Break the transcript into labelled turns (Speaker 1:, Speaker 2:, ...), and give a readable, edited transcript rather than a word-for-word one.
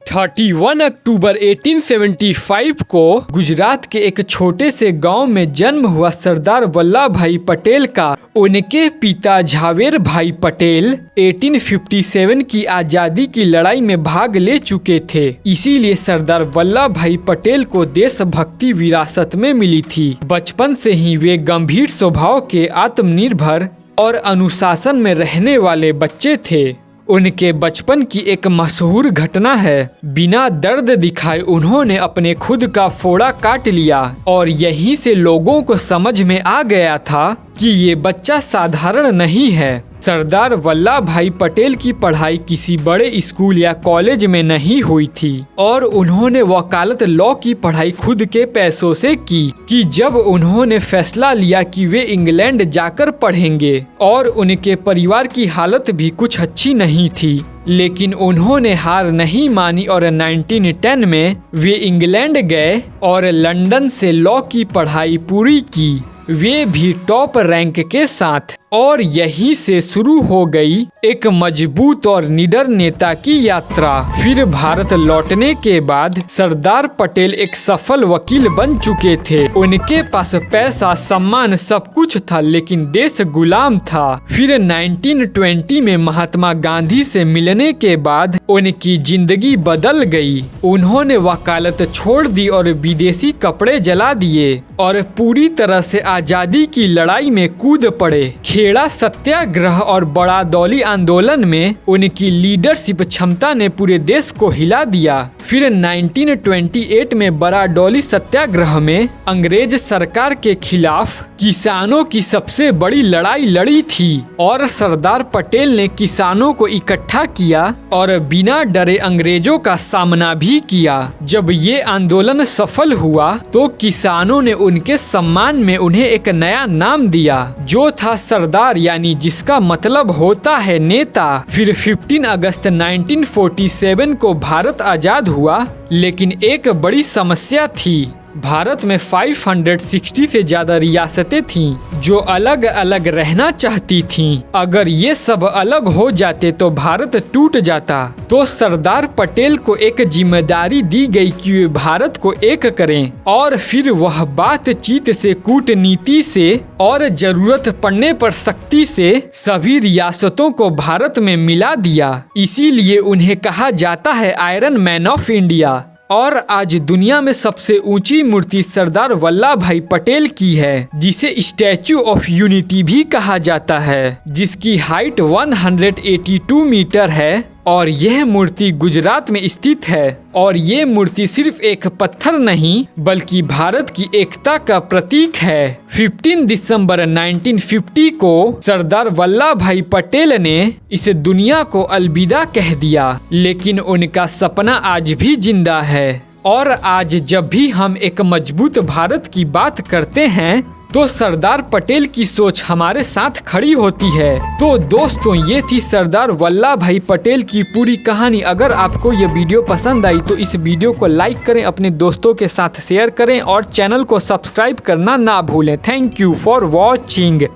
Speaker 1: 31 अक्टूबर 1875 को गुजरात के एक छोटे से गांव में जन्म हुआ सरदार वल्लभ भाई पटेल का उनके पिता झावेर भाई पटेल 1857 की आजादी की लड़ाई में भाग ले चुके थे। इसीलिए सरदार वल्लभ भाई पटेल को देशभक्ति विरासत में मिली थी। बचपन से ही वे गंभीर स्वभाव के, आत्मनिर्भर और अनुशासन में रहने वाले बच्चे थे। उनके बचपन की एक मशहूर घटना है, बिना दर्द दिखाए उन्होंने अपने खुद का फोड़ा काट लिया और यहीं से लोगों को समझ में आ गया था कि ये बच्चा साधारण नहीं है। सरदार वल्लभ भाई पटेल की पढ़ाई किसी बड़े स्कूल या कॉलेज में नहीं हुई थी और उन्होंने वकालत लॉ की पढ़ाई खुद के पैसों से की कि जब उन्होंने फैसला लिया कि वे इंग्लैंड जाकर पढ़ेंगे और उनके परिवार की हालत भी कुछ अच्छी नहीं थी, लेकिन उन्होंने हार नहीं मानी और 1910 में वे इंग्लैंड गए और लंदन से लॉ की पढ़ाई पूरी की, वे भी टॉप रैंक के साथ। और यहीं से शुरू हो गई एक मजबूत और निडर नेता की यात्रा। फिर भारत लौटने के बाद सरदार पटेल एक सफल वकील बन चुके थे। उनके पास पैसा, सम्मान सब कुछ था, लेकिन देश गुलाम था। फिर 1920 में महात्मा गांधी से मिलने के बाद उनकी जिंदगी बदल गई। उन्होंने वकालत छोड़ दी और विदेशी कपड़े जला दिए और पूरी तरह से आजादी की लड़ाई में कूद पड़े। खेड़ा सत्याग्रह और बड़ा दौली आंदोलन में उनकी लीडरशिप क्षमता ने पूरे देश को हिला दिया। फिर 1928 में बड़ा दौली सत्याग्रह में अंग्रेज सरकार के खिलाफ किसानों की सबसे बड़ी लड़ाई लड़ी थी और सरदार पटेल ने किसानों को इकट्ठा किया और बिना डरे अंग्रेजों का सामना भी किया। जब ये आंदोलन सफल हुआ तो किसानों ने उनके सम्मान में उन्हें एक नया नाम दिया, जो था सरदार, यानी जिसका मतलब होता है नेता। फिर 15 अगस्त 1947 को भारत आजाद हुआ, लेकिन एक बड़ी समस्या थी। भारत में 560 से ज्यादा रियासतें थीं जो अलग अलग रहना चाहती थीं। अगर ये सब अलग हो जाते तो भारत टूट जाता। तो सरदार पटेल को एक जिम्मेदारी दी गई कि वे भारत को एक करें और फिर वह बातचीत से, कूटनीति से और जरूरत पड़ने पर शक्ति से सभी रियासतों को भारत में मिला दिया। इसीलिए उन्हें कहा जाता है आयरन मैन ऑफ इंडिया। और आज दुनिया में सबसे ऊंची मूर्ति सरदार वल्लभ भाई पटेल की है, जिसे स्टैचू ऑफ यूनिटी भी कहा जाता है, जिसकी हाइट 182 मीटर है और यह मूर्ति गुजरात में स्थित है। और ये मूर्ति सिर्फ एक पत्थर नहीं बल्कि भारत की एकता का प्रतीक है। 15 दिसंबर 1950 को सरदार वल्लभ भाई पटेल ने इस दुनिया को अलविदा कह दिया, लेकिन उनका सपना आज भी जिंदा है। और आज जब भी हम एक मजबूत भारत की बात करते हैं तो सरदार पटेल की सोच हमारे साथ खड़ी होती है। तो दोस्तों, ये थी सरदार वल्लभ भाई पटेल की पूरी कहानी। अगर आपको ये वीडियो पसंद आई तो इस वीडियो को लाइक करें, अपने दोस्तों के साथ शेयर करें और चैनल को सब्सक्राइब करना ना भूलें। Thank you for watching.